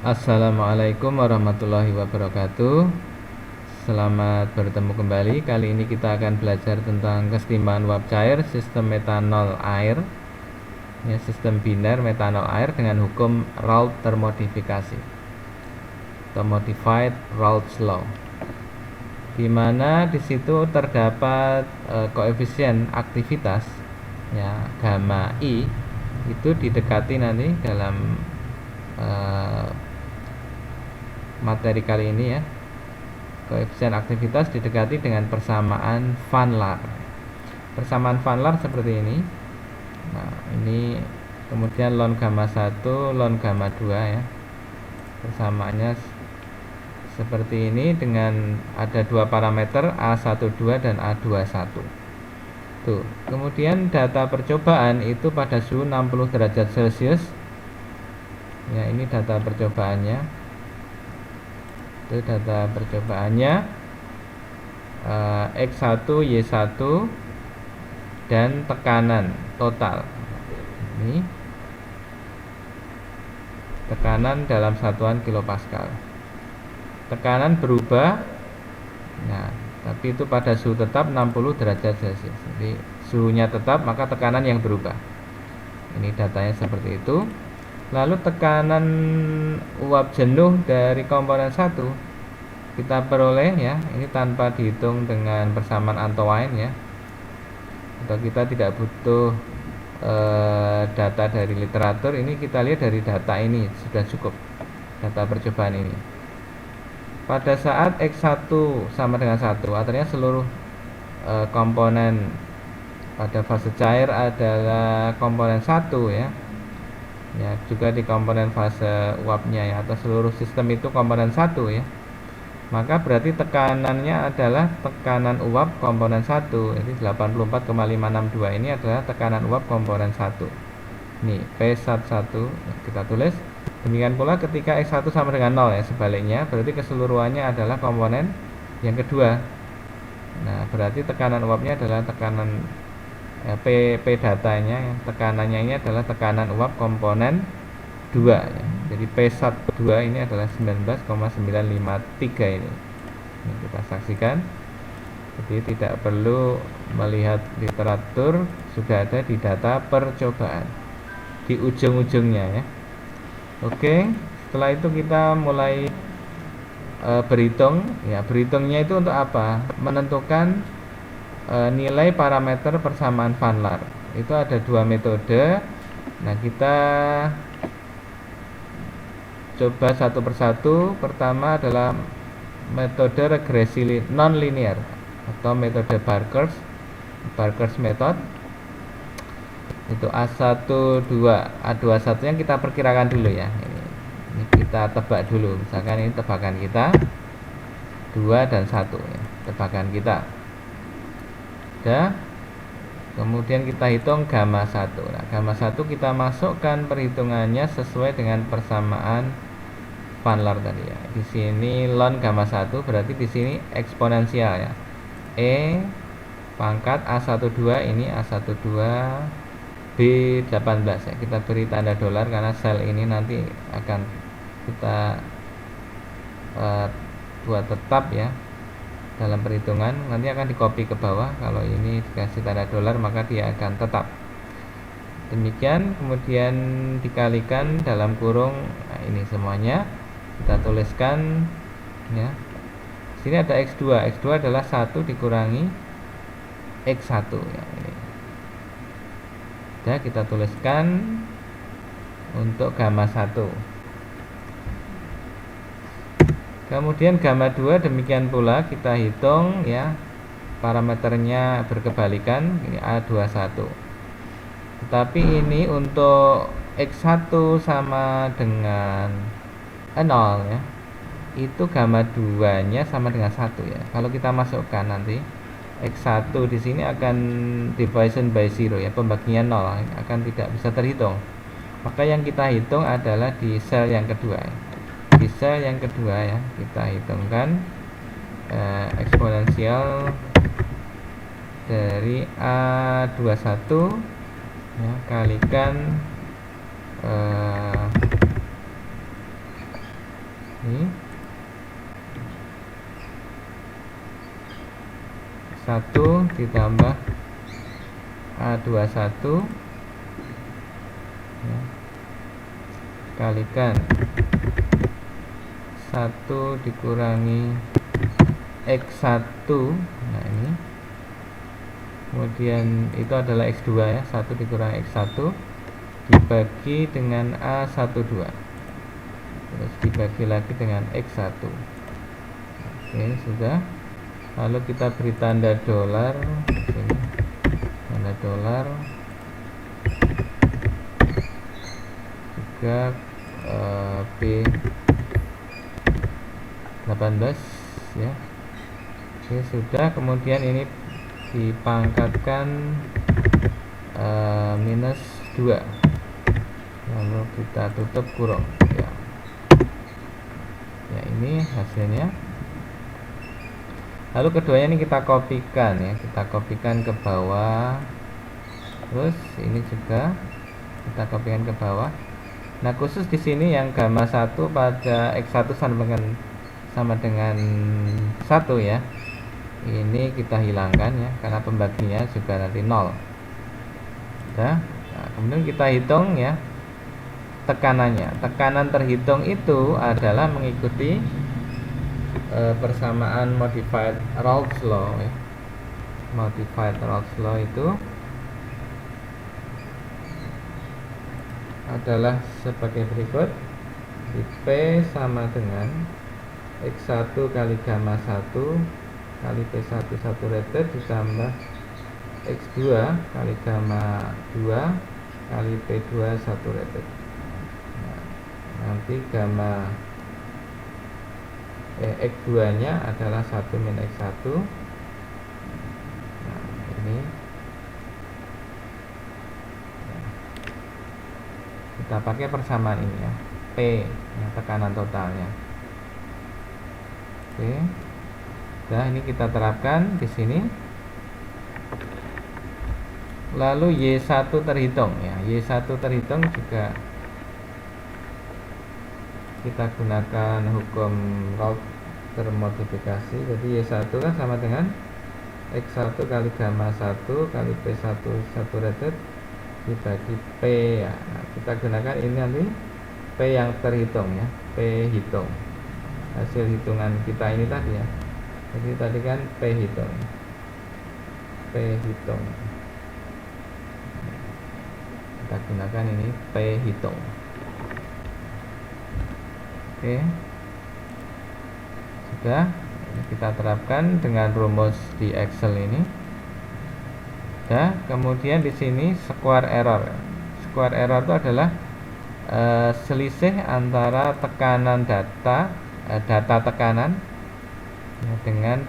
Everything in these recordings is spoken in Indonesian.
Assalamualaikum warahmatullahi wabarakatuh. Selamat bertemu kembali. Kali ini kita akan belajar tentang kesetimbangan uap cair sistem metanol air, ya, sistem biner metanol air dengan hukum Raoult termodifikasi atau modified Raoult's law, di mana di situ terdapat koefisien aktivitas, ya, gamma I itu didekati nanti dalam materi kali ini, ya. Koefisien aktivitas didekati dengan persamaan Van Laar. Persamaan Van Laar seperti ini. Nah, ini kemudian ln gamma 1, ln gamma 2, ya. Persamaannya seperti ini dengan ada dua parameter A12 dan A21. Tuh. Kemudian data percobaan itu pada suhu 60 derajat Celcius. Ya, ini data percobaannya. Itu data percobaannya, X1, Y1 dan tekanan total. Ini tekanan dalam satuan kilopascal. Tekanan berubah, nah, tapi itu pada suhu tetap 60 derajat Celcius. Jadi suhunya tetap, maka tekanan yang berubah. Ini datanya seperti itu. Lalu tekanan uap jenuh dari komponen 1 kita peroleh, ya, ini tanpa dihitung dengan persamaan Antoine, ya, atau kita tidak butuh data dari literatur. Ini kita lihat dari data ini sudah cukup, data percobaan ini. Pada saat X1 sama dengan 1, artinya seluruh komponen pada fase cair adalah komponen 1, ya. Ya, juga di komponen fase uapnya, ya, atau seluruh sistem itu komponen 1, ya. Maka berarti tekanannya adalah tekanan uap komponen 1. Jadi 84,562 ini adalah tekanan uap komponen 1. Nih, P11 kita tulis. Demikian pula ketika X1 sama dengan 0, ya, sebaliknya berarti keseluruhannya adalah komponen yang kedua. Nah, berarti tekanan uapnya adalah tekanan P datanya, ya, tekanannya ini adalah tekanan uap komponen 2, ya. Jadi P12 ini adalah 19,953 ini. Ini kita saksikan. Jadi tidak perlu melihat literatur, sudah ada di data percobaan di ujung-ujungnya, ya. Oke, setelah itu kita mulai berhitung, ya. Berhitungnya itu untuk apa? Menentukan nilai parameter persamaan Van Laar. Itu ada dua metode. Nah, kita coba satu persatu. Pertama adalah metode regresi non-linear atau metode Barker's method. Itu A12, A21 yang kita perkirakan dulu, ya. Ini kita tebak dulu. Misalkan ini tebakan kita 2 dan 1, ya, tebakan kita. Kemudian kita hitung gamma 1. Nah, gamma 1 kita masukkan perhitungannya sesuai dengan persamaan Van Laar tadi, ya. Di sini ln gamma 1 berarti di sini eksponensial, ya. E pangkat A12 ini A12 B18, ya. Kita beri tanda dolar karena sel ini nanti akan kita buat tetap, ya, dalam perhitungan. Nanti akan dikopi ke bawah. Kalau ini dikasih tanda dolar maka dia akan tetap. Demikian, kemudian dikalikan dalam kurung. Nah, ini semuanya kita tuliskan, ya. Sini ada X2. X2 adalah 1 dikurangi X1, ya, ini. Ya, kita tuliskan untuk gamma 1. Kemudian gamma 2 demikian pula kita hitung, ya, parameternya berkebalikan, ini A21. Tetapi ini untuk X1 sama dengan 0, ya. Itu gamma 2-nya sama dengan 1, ya. Kalau kita masukkan nanti X1 di sini akan division by 0, ya, pembagian 0 akan tidak bisa terhitung. Maka yang kita hitung adalah di sel yang kedua, ya. Di sel yang kedua, ya, kita hitungkan eksponensial dari A21, ya, kalikan Ini 1 ditambah A21 ya, kalikan 1 dikurangi X1. Nah ini kemudian itu adalah X2 ya, 1 dikurangi X1 dibagi dengan A12, terus dibagi lagi dengan X1. Oke, sudah. Lalu kita beri tanda dolar sini, tanda dolar juga B18 ya. Oke, sudah. Kemudian ini dipangkatkan minus 2, lalu kita tutup kurung ya. Ya, ini hasilnya. Lalu keduanya ini kita kopikan ya, kita kopikan ke bawah. Terus ini juga kita kopikan ke bawah. Nah, khusus di sini yang gamma 1 pada X1 sama dengan 1 ya. Ini kita hilangkan ya, karena pembaginya juga nanti 0. Nah, kemudian kita hitung ya tekanannya. Tekanan terhitung itu adalah mengikuti persamaan modified Raoult's law ya. Modified Raoult's law itu adalah sebagai berikut. P sama dengan X1 kali gamma 1 kali P1 1 rated ditambah X2 kali gamma 2 kali P2 1 rated. Nah, nanti gamma X2 nya adalah 1 min X1. Nah, ini kita pakai persamaan ini ya, P ya, tekanan totalnya. Oke. Nah, ini kita terapkan di sini. Lalu Y1 terhitung ya. Y1 terhitung juga kita gunakan hukum Raoult termodifikasi. Jadi Y1 kan sama dengan X1 kali gamma 1 kali P1 1 rated dibagi P ya. Nah, kita gunakan ini nanti P yang terhitung ya, P hitung. Hasil hitungan kita ini tadi ya. Jadi tadi kan P hitung. P hitung. Kita gunakan ini P hitung. Oke. Sudah. Ini kita terapkan dengan rumus di Excel ini. Ya, kemudian di sini square error. Square error itu adalah selisih antara tekanan data tekanan ya, dengan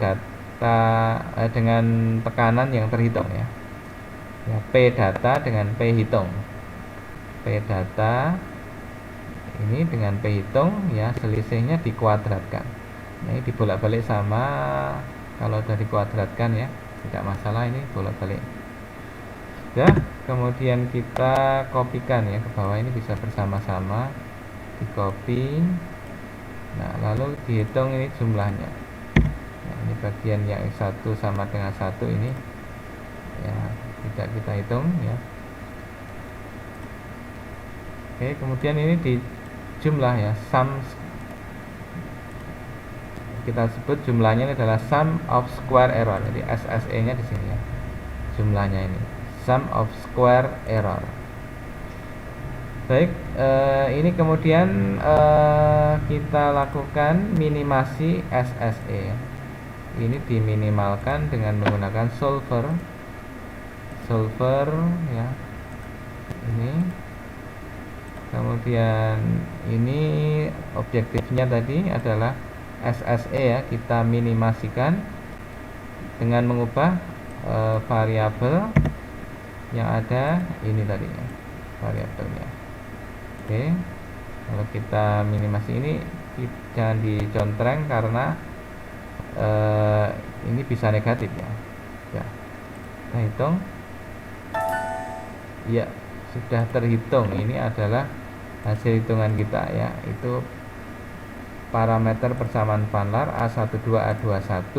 tekanan yang terhitung ya. Ya, P data dengan P hitung. P data ini dengan P hitung ya, selisihnya dikuadratkan. Nah, ini dibolak-balik sama, kalau sudah dikuadratkan ya, tidak masalah, ini bolak-balik. Ya, kemudian kita kopikan ya ke bawah, ini bisa bersama-sama di copy. Nah, lalu dihitung ini jumlahnya. Nah, ini bagian yang X1 sama dengan 1 ini ya, tidak kita hitung ya. Oke, kemudian ini di jumlah ya, sum, kita sebut jumlahnya ini adalah sum of square error. Jadi SSE nya di sini ya, jumlahnya ini sum of square error. Baik, ini kemudian kita lakukan minimasi SSE. Ini diminimalkan dengan menggunakan solver ya. Ini kemudian ini objektifnya tadi adalah SSE ya, kita minimasikan dengan mengubah variabel yang ada ini tadi ya, variabelnya. Oke, kalau kita minimasi ini jangan dicontreng karena ini bisa negatif ya. Ya, kita hitung ya, sudah terhitung. Ini adalah hasil hitungan kita ya, itu parameter persamaan Panlar A12 A21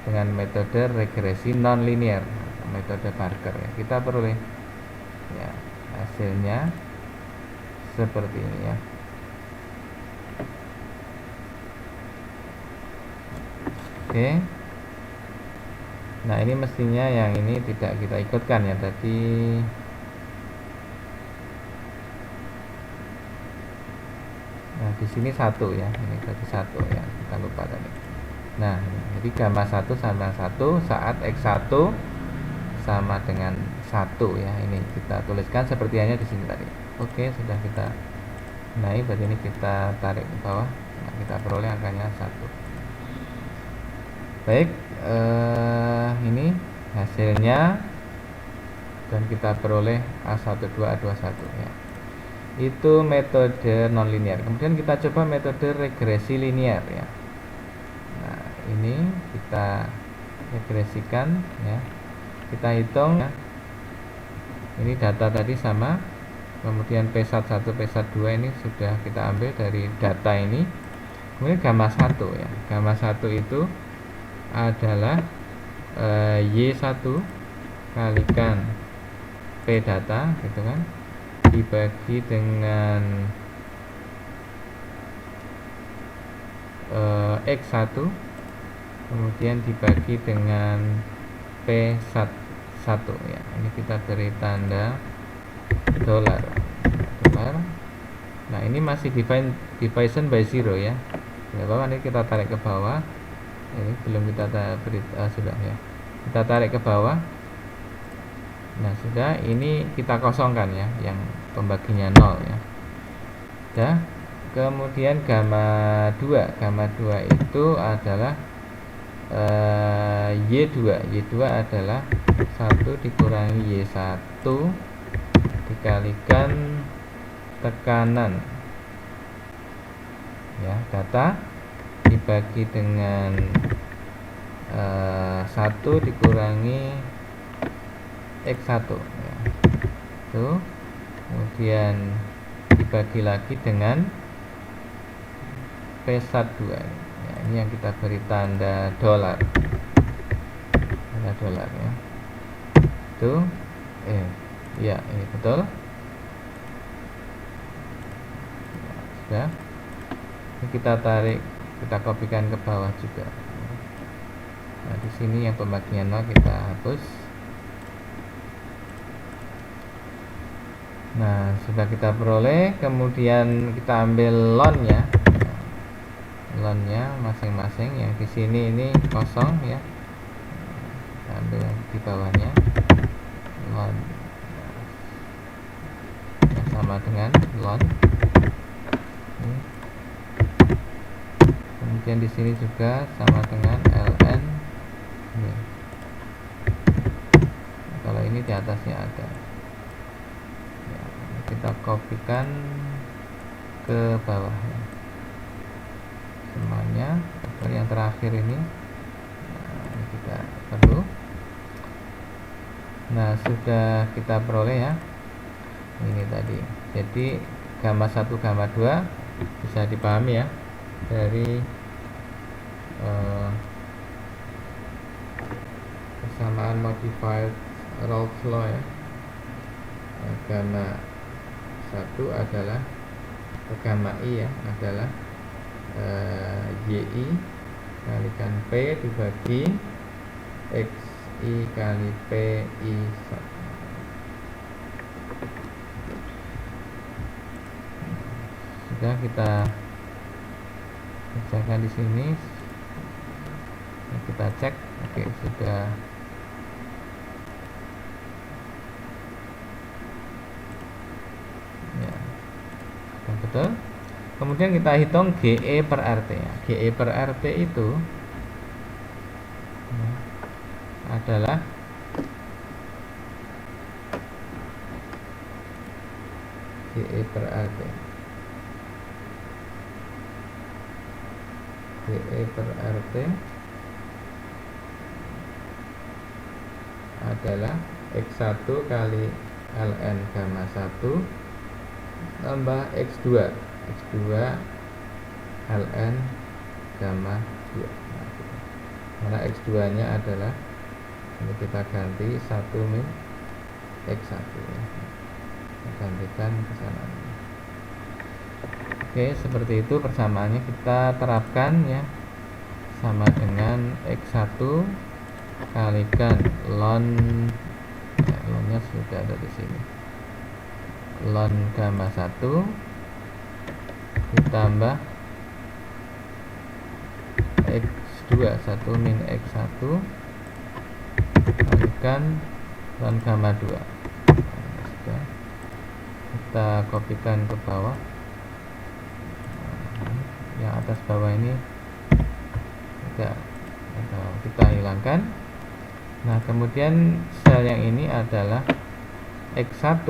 dengan metode regresi non-linear, metode Barker ya. Kita peroleh ya hasilnya seperti ini ya. Oke. Nah, ini mestinya yang ini tidak kita ikutkan ya tadi. Nah, di sini 1 ya. Ini tadi 1 ya. Kita lupa tadi. Nah, jadi gamma 1 sama 1 saat X1 sama dengan 1 ya. Ini kita tuliskan seperti hanya di sini tadi. Oke, sudah kita naik, berarti ini kita tarik ke bawah. Nah, kita peroleh angkanya 1. Baik, ini hasilnya dan kita peroleh A12 A21 ya. Itu metode nonlinear. Kemudian kita coba metode regresi linear ya. Nah, ini kita regresikan ya. Kita hitung ya. Ini data tadi sama. Kemudian P1 P2 ini sudah kita ambil dari data ini. Kemudian gamma 1 ya. Gamma 1 itu adalah Y1 kalikan P data gitu kan, dibagi dengan X1 kemudian dibagi dengan P1 ya. Ini kita beri tanda dolar. Nah, ini masih division by 0 ya. Tidak apa-apa, nanti kita tarik ke bawah. Ini belum kita beri, sudah ya. Kita tarik ke bawah. Nah, sudah, ini kita kosongkan ya, yang pembaginya 0 ya. Sudah. Kemudian gamma 2 itu adalah Y2 adalah 1 dikurangi Y1 dikalikan tekanan ya, data dibagi dengan 1 dikurangi X1 ya. Tuh. Kemudian dibagi lagi dengan P12 ya. Ini yang kita beri tanda dolar. Tanda dolar ya. Tuh. Ya, ini betul. Ya, sudah. Ini kita tarik, kita kopikan ke bawah juga. Nah, di sini yang pembagian 0 kita hapus. Nah, sudah kita peroleh, kemudian kita ambil lon-nya. Lon-nya masing-masing, yang di sini ini kosong ya. Kita ambil yang di bawahnya. Lon yang sama dengan lon. Kemudian di sini juga sama dengan ln. Ini. Kalau ini di atasnya ada. Ya, kita kopikan ke bawah ya. Semuanya. Yang terakhir ini, nah, ini kita perlu. Nah, sudah kita peroleh ya. Ini tadi. Jadi gamma 1 gamma 2 bisa dipahami ya dari persamaan modified Raoult's law ya. Gamma 1 adalah gamma I ya, adalah YI kalikan P dibagi XI kali PI 1. Sudah kita kerjakan di sini. Kita cek, oke, sudah. Ya, sudah betul. Kemudian kita hitung GE per RT ya. GE per RT itu adalah GE per RT. GE per RT adalah X1 kali ln gamma 1 tambah X2. X2 ln gamma 2. Nah, gitu. Mana X2 nya adalah, ini kita ganti 1 min X1 ya. Kita gantikan ke sana. Oke, seperti itu persamaannya kita terapkan ya, sama dengan X1 kalikan ln, ya, ln-nya sudah ada di sini, ln gamma 1 ditambah X2 1 min X1 kalikan ln gamma 2. Nah, sudah. Kita kopikan ke bawah, yang atas bawah ini tidak, kita hilangkan. Nah, kemudian sel yang ini adalah X1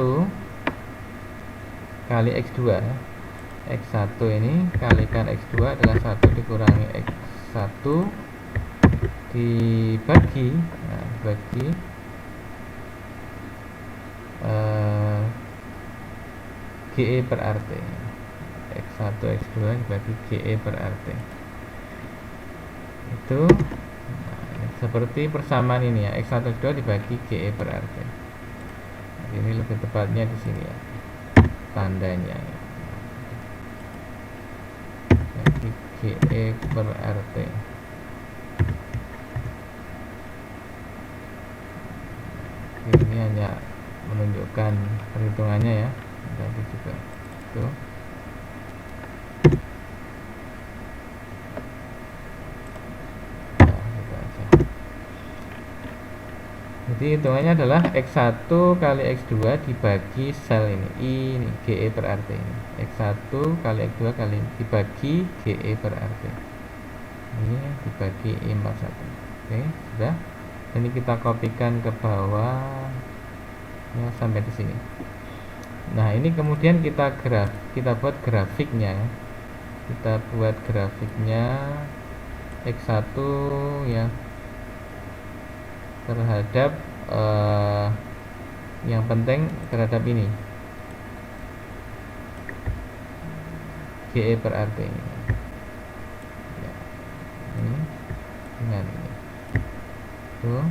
kali X2 ya. X1 ini kalikan X2 adalah 1 dikurangi X1 dibagi, nah, bagi GE per RT. X1 X2 dibagi GE per RT. Itu seperti persamaan ini ya, X1 X2 dibagi GE per RT. Ini lebih tepatnya di sini ya, tandanya ya. Bagi GE per RT. Ini hanya menunjukkan perhitungannya ya, tadi juga tuh. Jadi hitungannya adalah X1 kali X2 dibagi sel ini GE per RT ini. X1 kali X2 kali dibagi GE per RT. Ini dibagi I41. Oke, sudah. Ini kita kopikan ke bawah ya, sampai di sini. Nah, ini kemudian kita buat grafiknya ya. Kita buat grafiknya X1 ya terhadap yang penting terhadap ini GE per RT ini. Ya, ini dengan ini tuh.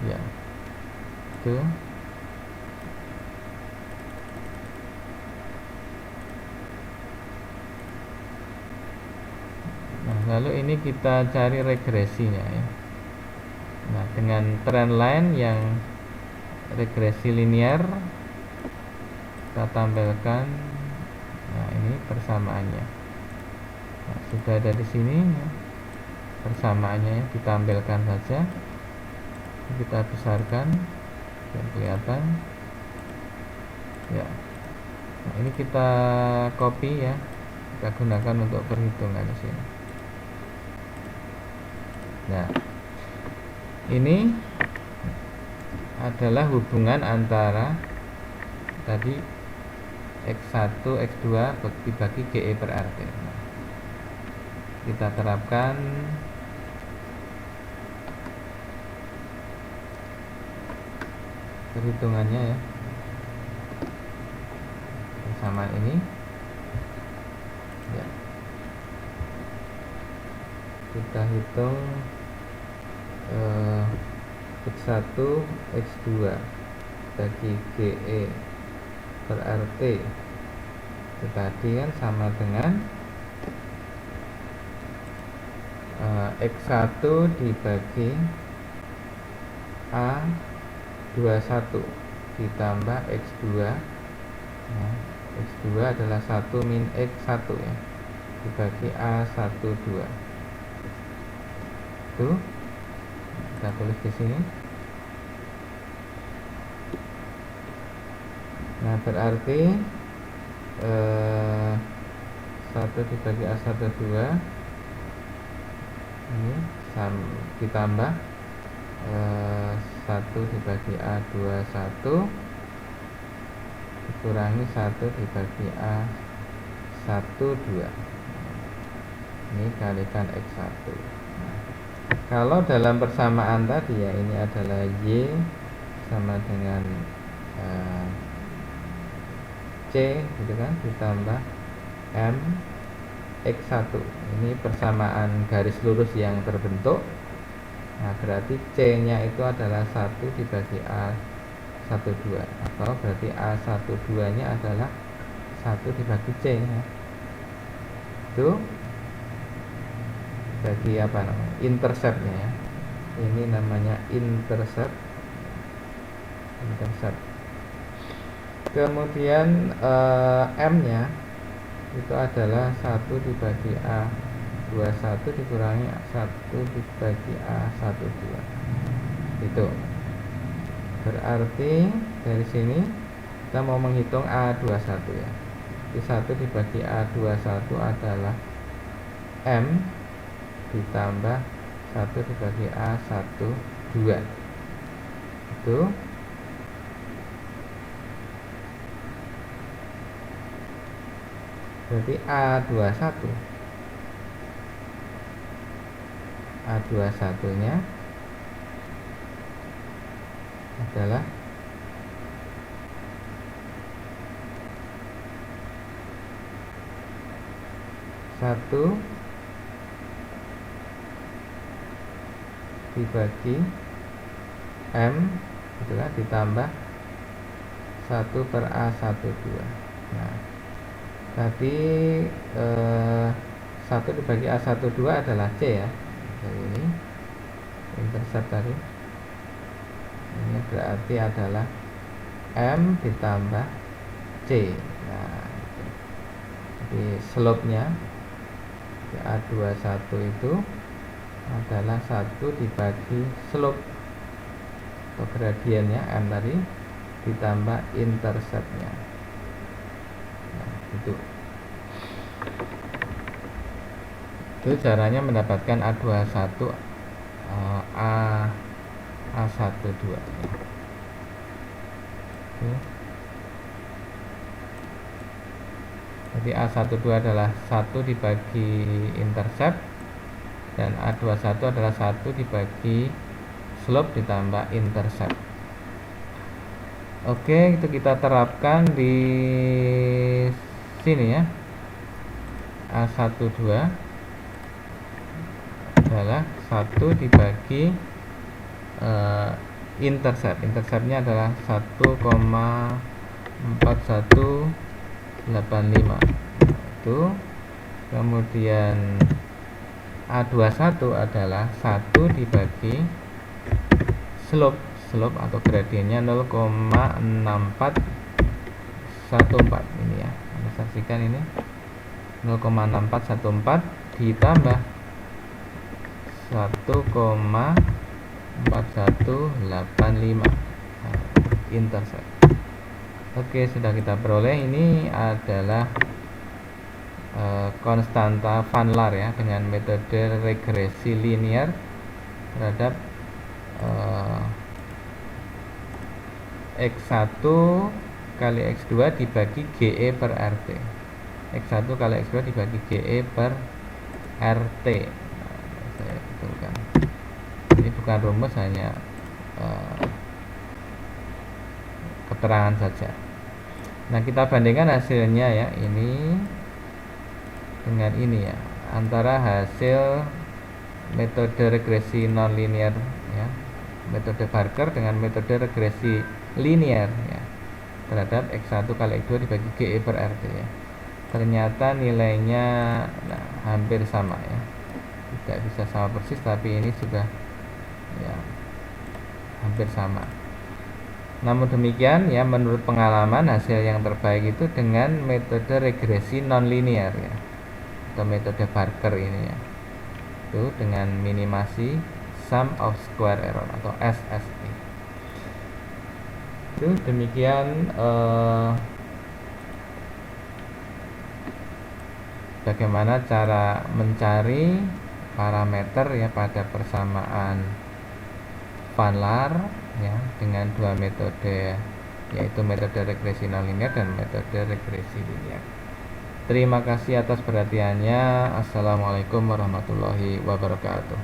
Ya, tuh. Nah, lalu ini kita cari regresinya ya. Nah, dengan trend line yang regresi linear kita tampilkan. Nah, ini persamaannya. Nah, sudah ada di sini ya, persamaannya ya, ditampilkan saja. Kita besarkan dan kelihatan ya. Nah, ini kita copy ya, kita gunakan untuk perhitungan di sini. Nah, ini adalah hubungan antara tadi X1 X2 dibagi GE per RT. Nah, kita terapkan perhitungannya ya, persamaan ini ya. Kita hitung X1 X2 bagi GE per RT itu tadi kan sama dengan X1 dibagi A21 ditambah X2 ya. X2 adalah 1 min X1 ya, dibagi A12 itu kita tulis di sini. Nah, berarti 1 dibagi A12 ini ditambah 1 dibagi A21 dikurangi 1 dibagi A12. Ini kalikan X1. Nah, kalau dalam persamaan tadi ya, ini adalah Y sama dengan C gitu kan, ditambah M X1. Ini persamaan garis lurus yang terbentuk. Nah, berarti C-nya itu adalah 1 dibagi A12, atau berarti A12-nya adalah 1 dibagi C ya. Itu bagi apa namanya? Interceptnya ya. Ini namanya intercept. Kemudian M-nya itu adalah 1 dibagi A21 dikurangi 1 dibagi A12. Itu berarti dari sini kita mau menghitung A21 ya. Jadi 1 dibagi A21 adalah M ditambah 1 dibagi A12. Itu berarti A21 nya adalah 1 dibagi M itulah ditambah 1 per A12. Nah, tadi 1 dibagi A12 adalah C ya. Jadi ini intercept tadi. Ini berarti adalah M ditambah C. Nah, jadi slope-nya A21 itu adalah 1 dibagi slope atau gradiennya M tadi ditambah interceptnya. Nah, itu caranya mendapatkan A21 A12 ya. Jadi A12 adalah 1 dibagi intercept, dan A21 adalah 1 dibagi slope ditambah intercept. Oke, itu kita terapkan di sini ya. A12 adalah 1 dibagi intercept. Interceptnya adalah 1,4185. Itu kemudian A21 adalah 1 dibagi slope atau gradiennya 0,6414 ini ya. Anda saksikan ini 0,6414 ditambah 1,4185 intercept. Oke, sudah kita peroleh. Ini adalah konstanta Van Laar ya, dengan metode regresi linear terhadap X1 kali X2 dibagi GE per RT. X1 kali X2 dibagi GE per RT. Nah, saya betulkan. Ini bukan rumus, hanya keterangan saja. Nah, kita bandingkan hasilnya ya, ini dengan ini ya, antara hasil metode regresi nonlinear ya, metode Barker, dengan metode regresi linear ya, terhadap X1 kali X2 dibagi GE per RT ya. Ternyata nilainya hampir sama ya, tidak bisa sama persis, tapi ini sudah ya hampir sama. Namun demikian ya, menurut pengalaman hasil yang terbaik itu dengan metode regresi nonlinear ya, atau metode Barker ini ya, itu dengan minimasi sum of square error atau SSE. Itu demikian bagaimana cara mencari parameter ya pada persamaan Van Laar ya, dengan dua metode, yaitu metode regresi nonlinear dan metode regresi linear. Terima kasih atas perhatiannya. Assalamualaikum warahmatullahi wabarakatuh.